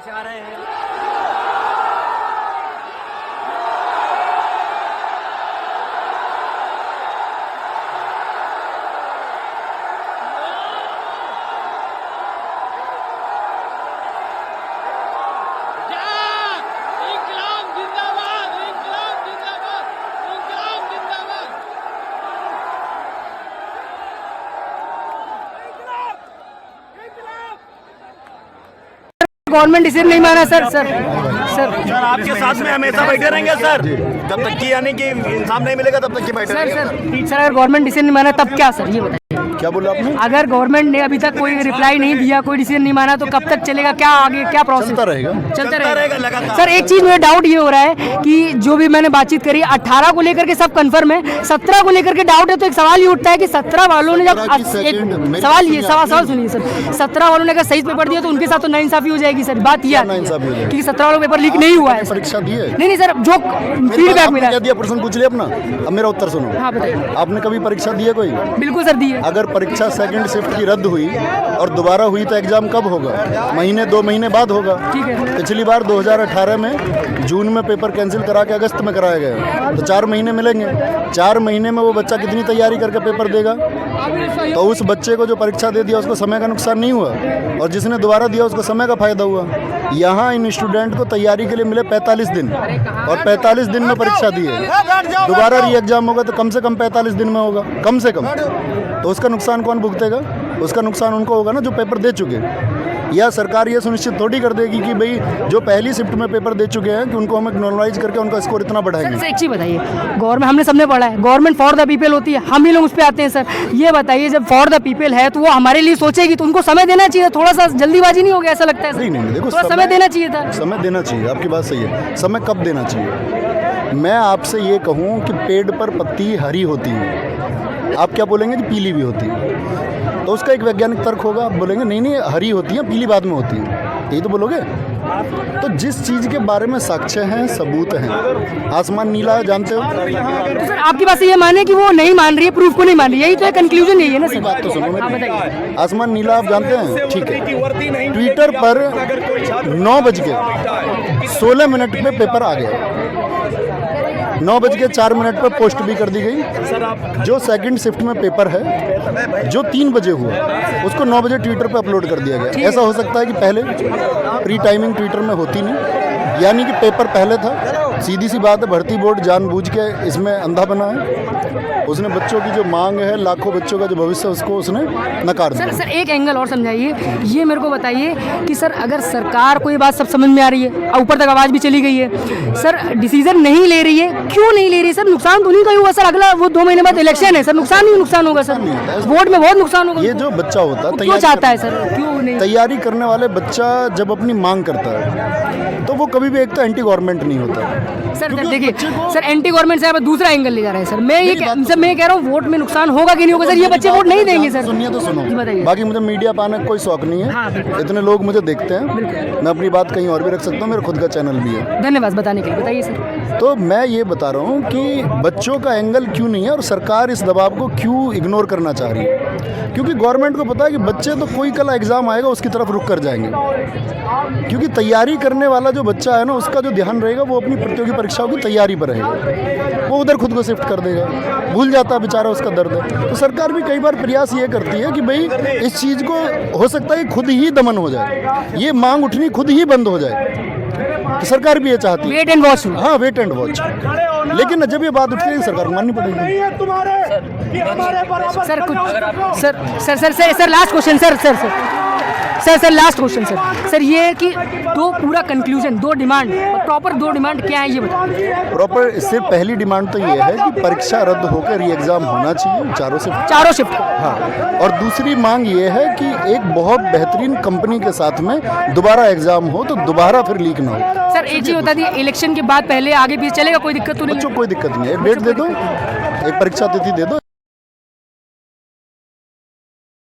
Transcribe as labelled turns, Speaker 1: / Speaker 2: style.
Speaker 1: जा रहे हैं।
Speaker 2: गवर्नमेंट डिसीजन नहीं माना सर।
Speaker 3: सर आपके साथ में हमेशा बैठे रहेंगे सर, जब तक कि यानी कि इंसाफ नहीं मिलेगा तब तक कि बैठे रहेंगे।
Speaker 2: सर अगर गवर्नमेंट डिसीजन नहीं माना तब क्या सर, ये बताइए।
Speaker 3: क्या बोला आपने?
Speaker 2: अगर गवर्नमेंट ने अभी तक कोई रिप्लाई नहीं दिया, कोई डिसीजन नहीं माना, तो कब तक चलेगा, क्या आगे क्या प्रोसेस
Speaker 3: चलता रहेगा
Speaker 2: रहेगा। सर एक चीज में डाउट ये हो रहा है कि जो भी मैंने बातचीत करी 18 को लेकर के सब कंफर्म है, 17 को लेकर के डाउट है। तो एक सवाल ये उठता है कि 17 वालों ने जब सवाल सुनिए सर, 17 वालों ने अगर सही पेपर दिया तो उनके साथ तो नाइंसाफी हो जाएगी सर। बात यह कि 17 वालों पेपर लीक नहीं हुआ है,
Speaker 3: परीक्षा दी है।
Speaker 2: नहीं सर, जो फीडबैक मिला
Speaker 3: दिया प्रश्न पूछ लिया अपना। अब मेरा उत्तर सुनो।
Speaker 2: हाँ बताइए।
Speaker 3: आपने कभी परीक्षा दी है कोई?
Speaker 2: बिल्कुल सर दी है।
Speaker 3: अगर परीक्षा सेकंड शिफ्ट की रद्द हुई और दोबारा हुई तो एग्जाम कब होगा? महीने 2 महीने बाद होगा।
Speaker 2: ठीक है।
Speaker 3: पिछली बार 2018 में जून में पेपर कैंसिल करा के अगस्त में कराया गया, तो 4 महीने मिलेंगे। 4 महीने में वो बच्चा कितनी तैयारी करके पेपर देगा? तो उस बच्चे को जो परीक्षा दे दिया उसको समय का नुकसान नहीं हुआ, और जिसने दोबारा दिया उसको समय का फायदा हुआ। यहाँ इन स्टूडेंट को तैयारी के लिए मिले 45 दिन, और 45 दिन में परीक्षा दी है। दोबारा री एग्जाम होगा तो कम से कम 45 दिन में होगा, कम से कम। तो उसका नुकसान कौन भुगतेगा? उसका नुकसान उनको होगा ना जो पेपर दे चुके। या सरकार ये सुनिश्चित थोड़ी कर देगी कि भाई जो पहली शिफ्ट में पेपर दे चुके हैं कि उनको हम एक्नॉलेज करके उनका स्कोर इतना बढ़ाएंगे।
Speaker 2: सर एक चीज बताइए, गवर्नमेंट हमने सबने पढ़ा है, गवर्नमेंट फॉर द पीपल होती है, हम ही लोग उस पर आते हैं सर। ये बताइए जब फॉर द पीपल है तो वो हमारे लिए सोचेगी, तो उनको समय देना चाहिए। थोड़ा सा जल्दीबाजी नहीं हो गया ऐसा लगता है सर?
Speaker 3: नहीं, देखो
Speaker 2: थोड़ा समय देना चाहिए था।
Speaker 3: समय देना चाहिए, आपकी बात सही है। समय कब देना चाहिए? मैं आपसे ये कहूँ कि पेड़ पर पत्ती हरी होती है, आप क्या बोलेंगे कि पीली भी होती है? तो उसका एक वैज्ञानिक तर्क होगा। आप बोलेंगे नहीं हरी होती है, पीली बाद में होती है, यही तो बोलोगे। तो जिस चीज़ के बारे में साक्ष्य हैं, सबूत हैं, आसमान नीला है जानते हो।
Speaker 2: तो सर आपकी बात से ये माने कि वो नहीं मान रही है, प्रूफ को नहीं मान रही, यही तो है कंक्लूजन, यही है ना सर?
Speaker 3: बात तो सुनो,
Speaker 2: बताइए।
Speaker 3: आसमान नीला आप जानते हैं, ठीक है। ट्विटर पर 9:16 पे पेपर आ गया, 9:04 पर पोस्ट भी कर दी गई। जो सेकंड शिफ्ट में पेपर है जो 3 बजे हुआ, उसको 9 बजे ट्विटर पे अपलोड कर दिया गया। ऐसा हो सकता है कि पहले प्री टाइमिंग ट्विटर में होती नहीं, यानी कि पेपर पहले था। सीधी सी बात है, भर्ती बोर्ड जानबूझ के इसमें अंधा बना है। उसने बच्चों की जो मांग है, लाखों बच्चों का जो भविष्य, उसको उसने नकार दिया।
Speaker 2: सर एक एंगल और समझाइए, ये मेरे को बताइए कि सर अगर सरकार को ये बात सब समझ में आ रही है, ऊपर तक आवाज़ भी चली गई है, सर डिसीजन नहीं ले रही है, क्यों नहीं ले रही सर? नुकसान तो नहीं का हुआ सर, अगला वो 2 महीने बाद इलेक्शन है सर, नुकसान ही नुकसान होगा सर, वोट में बहुत नुकसान होगा।
Speaker 3: ये जो बच्चा होता है
Speaker 2: क्यों चाहता है सर, क्यों नहीं?
Speaker 3: तैयारी करने वाले बच्चा जब अपनी मांग करता है तो वो कभी भी एक तो एंटी गवर्नमेंट नहीं होता।
Speaker 2: सर देखिए सर, एंटी गवर्नमेंट से आप दूसरा एंगल ले जा रहे हैं सर। मैं कह रहा हूँ वोट में नुकसान होगा कि नहीं होगा सर? ये बच्चे वोट नहीं देंगे सर।
Speaker 3: सुनिए तो सुनो, बाकी मुझे मीडिया पाने का कोई शौक नहीं है।
Speaker 2: हाँ,
Speaker 3: इतने लोग मुझे देखते हैं, मैं अपनी बात कहीं और भी रख सकता हूँ, मेरा खुद का चैनल भी है।
Speaker 2: धन्यवाद बताने के लिए, बताइए सर।
Speaker 3: तो मैं ये बता रहा हूँ कि बच्चों का एंगल क्यों नहीं है और सरकार इस दबाव को क्यों इग्नोर करना चाह रही है। क्योंकि गवर्नमेंट को पता है कि बच्चे तो कोई कल एग्जाम आएगा उसकी तरफ रुक कर जाएंगे, क्योंकि तैयारी करने वाला जो बच्चा है ना, उसका जो ध्यान रहेगा वो अपनी प्रतियोगी परीक्षाओं की तैयारी पर रहेगा, वो उधर खुद को शिफ्ट कर देगा, भूल जाता है बेचारा, उसका दर्द है। तो सरकार भी कई बार प्रयास ये करती है कि भाई इस चीज़ को हो सकता है कि खुद ही दमन हो जाए, ये मांग उठनी खुद ही बंद हो जाए। तो सरकार भी ये चाहती है,
Speaker 2: वेट एंड वॉच।
Speaker 3: हाँ, वेट एंड वॉच। लेकिन जब ये बात उठती है सरकार को माननी पड़ेगी।
Speaker 2: सर कुछ sir last question sir last question sir ये है कि पूरा कंक्लूजन, 2 डिमांड, प्रॉपर 2 डिमांड क्या है ये बताइए।
Speaker 3: प्रॉपर इससे पहली डिमांड तो ये है कि परीक्षा रद्द होकर री एग्जाम होना चाहिए चारों शिफ्ट। हाँ, और दूसरी मांग ये है कि एक बहुत बेहतरीन कंपनी के साथ में दोबारा एग्जाम हो, तो दोबारा फिर लीक ना हो।
Speaker 2: सर एक चीज बता दी, इलेक्शन के बाद पहले आगे पीछे चलेगा, कोई दिक्कत तो नहीं?
Speaker 3: बच्चों कोई दिक्कत नहीं है, एक डेट दे दो, एक परीक्षा तिथि दे दो।